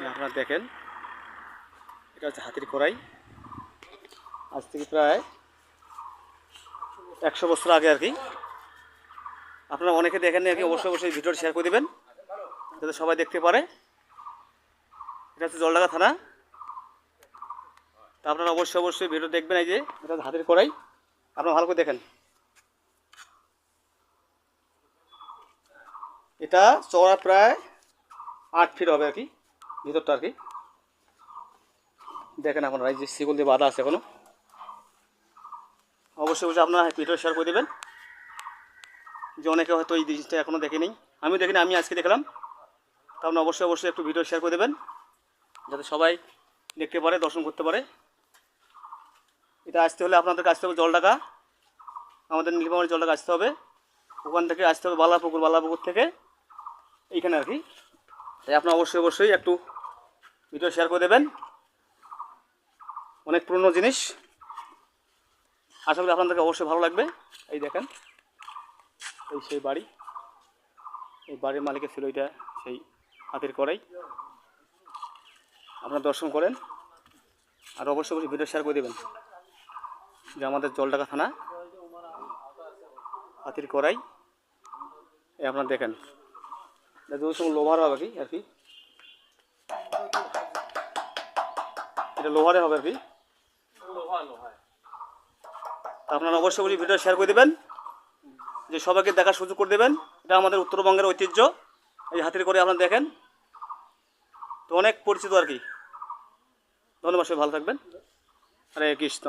আপনারা দেখেন, এটা হচ্ছে হাতির কড়াই। আজ থেকে প্রায় 100 বছর আগে আর কি। আপনারা অনেকে দেখেন আর কি, অবশ্যই ভিডিওটা শেয়ার করে দেবেন যাতে সবাই দেখতে পারে। এটা হচ্ছে জলঢাকা থানা। তা আপনারা অবশ্যই ভিডিও দেখবেন। এই যে এটা হচ্ছে হাতির কড়াই, আপনারা ভালো করে দেখেন। এটা চওড়া প্রায় 8 ফিট হবে আর কি, ভিতরটা আর কি। দেখেন আপনারা, এই যে শিকল দিয়ে বাঁধা আছে এখনো। অবশ্যই আপনারা ভিডিও শেয়ার করে দেবেন, যে অনেকে হয়তো এই জিনিসটা এখনও দেখেনি। আমিও দেখিনি, আমি আজকে দেখলাম। তা আপনারা অবশ্যই একটু ভিডিও শেয়ার করে দেবেন যাতে সবাই দেখতে পারে, দর্শন করতে পারে। এটা আসতে হলে আপনাদেরকে আসতে হবে জলঢাকা, আমাদের নীলফামারী জলঢাকা আসতে হবে। ওখান থেকে আসতে হবে বালাপুকুর থেকে এইখানে আর কি। তাই আপনারা অবশ্যই একটু ভিডিও শেয়ার করে দেবেন। অনেক পুরনো জিনিস, আশা করি আপনাদেরকে অবশ্যই ভালো লাগবে। এই দেখেন, এই সেই বাড়ি, এই বাড়ির মালিকের ছিল এটা সেই হাতের কড়াই। আপনারা দর্শন করেন আর অবশ্যই ভিডিও শেয়ার করে দেবেন যে আমাদের জলঢাকা থানা হাতির কড়াই। এই আপনারা দেখেন, দুটোর সঙ্গে লোহার হবে কি আর কি, এটা লোহারে হবে আর কি। আপনারা অবশ্যই ভিডিও শেয়ার করে দেবেন, যে সবাইকে দেখার সুযোগ করে দেবেন। এটা আমাদের উত্তরবঙ্গের ঐতিহ্য, এই হাতির করে আপনারা দেখেন। তো অনেক পরিচিত আর কি। ধন্যবাদ, সবাই ভালো থাকবেন। হরে কৃষ্ণ।